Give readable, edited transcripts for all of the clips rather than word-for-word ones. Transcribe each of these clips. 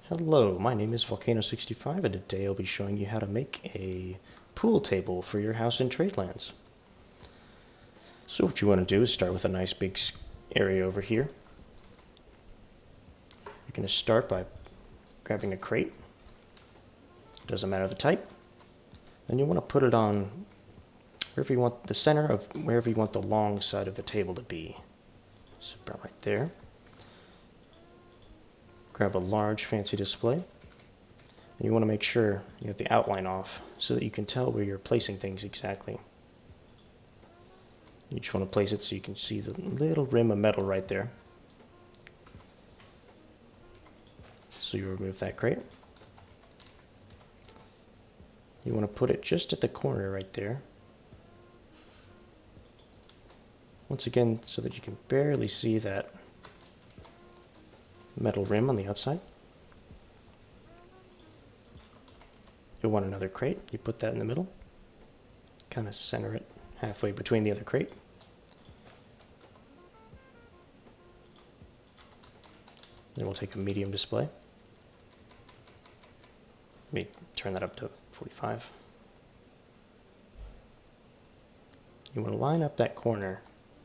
Hello, my name is Volcano65 and today I'll be showing you how to make a pool table for your house in Tradelands. So what you want to do is start with a nice big area over here. You're going to start by grabbing a crate. Doesn't matter the type. Then you want to put it on wherever you want the center of wherever you want the long side of the table to be. So about right there. Grab a large fancy display. And you want to make sure you have the outline off so that you can tell where you're placing things exactly. You just want to place it so you can see the little rim of metal right there. So you remove that crate. You want to put it just at the corner right there. Once again, so that you can barely see that metal rim on the outside. You'll want another crate. You put that in the middle. Kind of center it halfway between the other crate. Then we'll take a medium display. Let me turn that up to 45. You want to line up that corner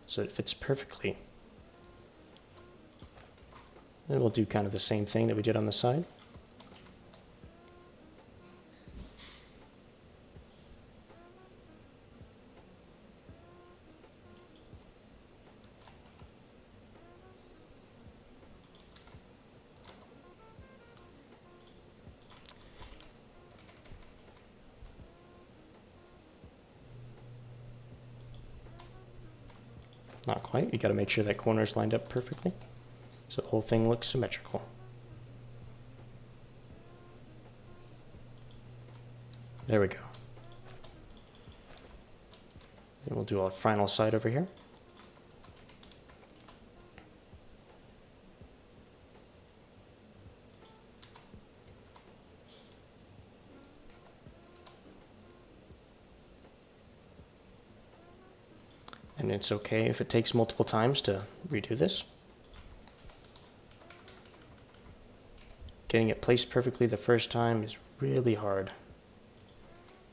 so it fits perfectly. Then we'll do kind of the same thing that we did on the side. Not quite. You got to make sure that corner is lined up perfectly so the whole thing looks symmetrical. There we go. Then we'll do our final side over here. And it's okay if it takes multiple times to redo this. Getting it placed perfectly the first time is really hard.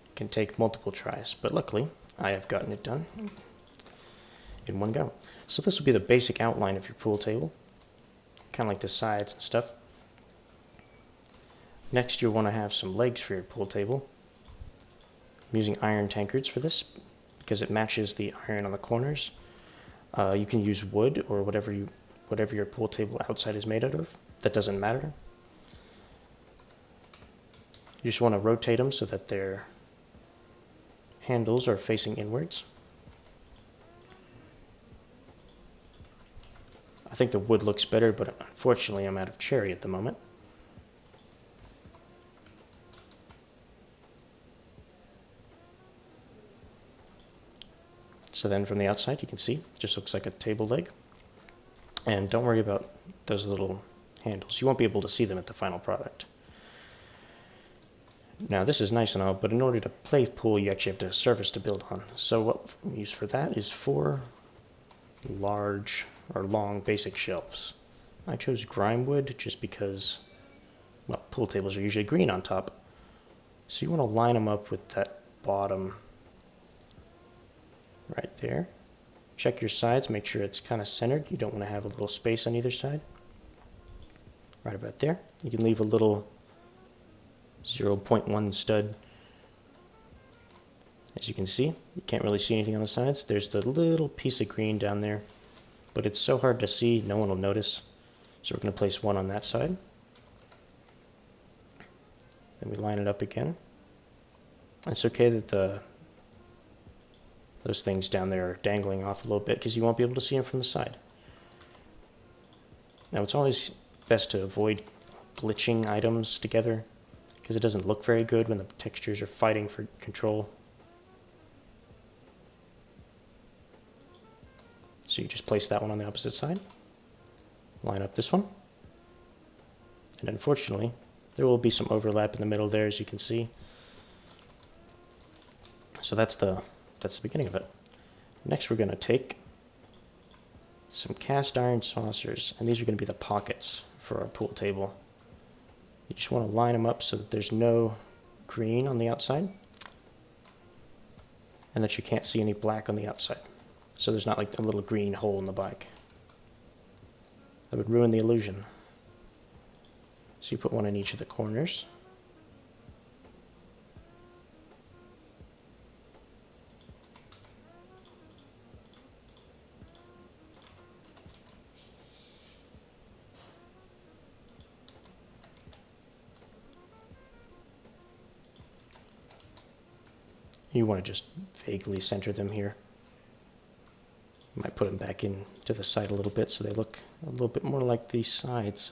It can take multiple tries, but luckily I have gotten it done in one go. So this will be the basic outline of your pool table, kind of like the sides and stuff. Next you'll want to have some legs for your pool table. I'm using iron tankards for this because it matches the iron on the corners. You can use wood or whatever your pool table outside is made out of. That doesn't matter. You just want to rotate them so that their handles are facing inwards. I think the wood looks better, but unfortunately I'm out of cherry at the moment. So then from the outside you can see, it just looks like a table leg. And don't worry about those little handles. You won't be able to see them at the final product. Now this is nice and all, but in order to play pool you actually have a surface to build on. So what we use for that is 4 large or long basic shelves. I chose grime wood just because, well, pool tables are usually green on top. So you want to line them up with that bottom right there. Check your sides, make sure it's kind of centered. You don't want to have a little space on either side. Right about there. You can leave a little 0.1 stud. As you can see, you can't really see anything on the sides. There's the little piece of green down there, but it's so hard to see, no one will notice. So we're going to place one on that side. Then we line it up again. It's okay that those things down there are dangling off a little bit because you won't be able to see them from the side. Now it's always best to avoid glitching items together because it doesn't look very good when the textures are fighting for control. So you just place that one on the opposite side, line up this one, and unfortunately there will be some overlap in the middle there, as you can see. So that's the beginning of it. Next we're going to take some cast iron saucers, and these are going to be the pockets for our pool table. You just want to line them up so that there's no green on the outside and that you can't see any black on the outside. So there's not like a little green hole in the bike. That would ruin the illusion. So you put one in each of the corners. You want to just vaguely center them here. You might put them back in to the side a little bit so they look a little bit more like these sides,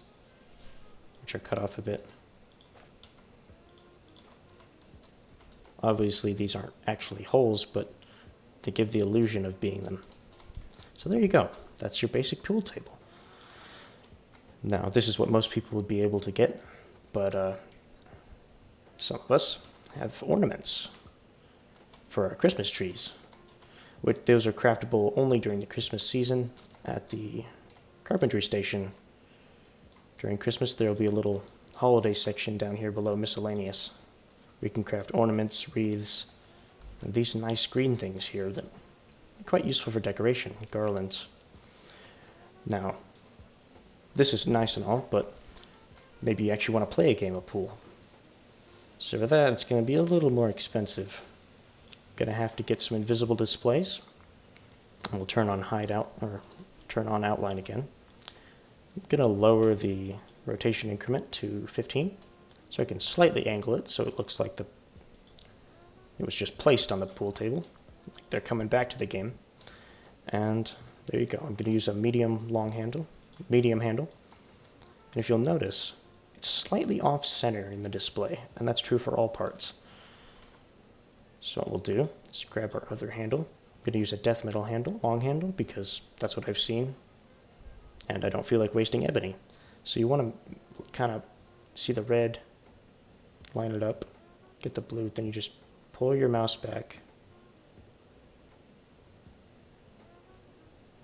which are cut off a bit. Obviously these aren't actually holes, but they give the illusion of being them. So there you go. That's your basic pool table. Now this is what most people would be able to get, but some of us have ornaments for our Christmas trees. Those are craftable only during the Christmas season at the carpentry station. During Christmas there will be a little holiday section down here below miscellaneous. We can craft ornaments, wreaths, and these nice green things here that are quite useful for decoration, garlands. Now, this is nice and all, but maybe you actually want to play a game of pool. So for that, it's going to be a little more expensive. Going to have to get some invisible displays. And we'll turn on hideout, or turn on outline again. I'm going to lower the rotation increment to 15, so I can slightly angle it so it looks like it was just placed on the pool table. Like they're coming back to the game. And there you go. I'm going to use a medium handle. And if you'll notice, it's slightly off center in the display, and that's true for all parts. So what we'll do is grab our other handle. I'm going to use a death metal handle, long handle, because that's what I've seen, and I don't feel like wasting ebony. So you want to kind of see the red, line it up, get the blue, then you just pull your mouse back.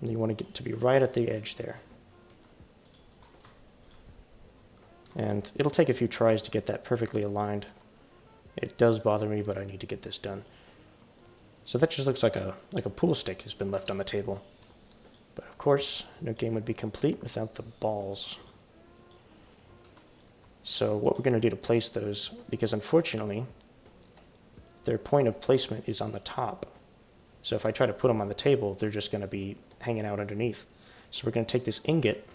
And you want to get to be right at the edge there. And it'll take a few tries to get that perfectly aligned. It does bother me, but I need to get this done. So that just looks like a pool stick has been left on the table. But of course, no game would be complete without the balls. So what we're going to do to place those, because unfortunately, their point of placement is on the top. So if I try to put them on the table, they're just going to be hanging out underneath. So we're going to take this ingot,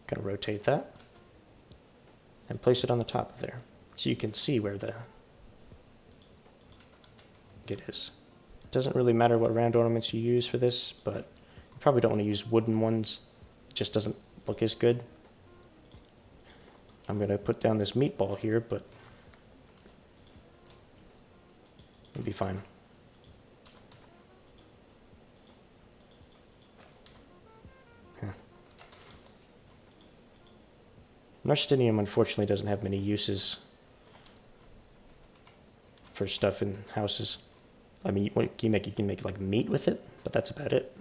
going to rotate that, and place it on the top of there. So you can see where the ingot is. It doesn't really matter what round ornaments you use for this, but you probably don't want to use wooden ones. It just doesn't look as good. I'm going to put down this meatball here, but it'll be fine. Narstinium unfortunately doesn't have many uses for stuff in houses. I mean, what can you make? You can make like meat with it, but that's about it.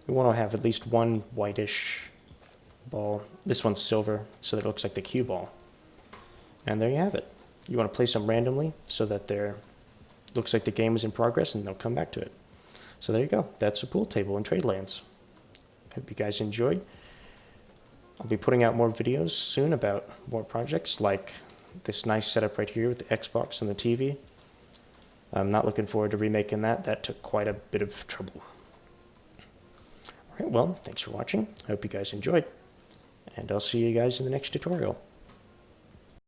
We want to have at least one whitish ball. This one's silver, so that it looks like the cue ball. And there you have it. You want to place them randomly so that they're looks like the game is in progress and they'll come back to it. So there you go. That's a pool table in Tradelands. Hope you guys enjoyed. I'll be putting out more videos soon about more projects like this nice setup right here with the Xbox and the TV. I'm not looking forward to remaking that. That took quite a bit of trouble. Alright, well, thanks for watching. I hope you guys enjoyed. And I'll see you guys in the next tutorial.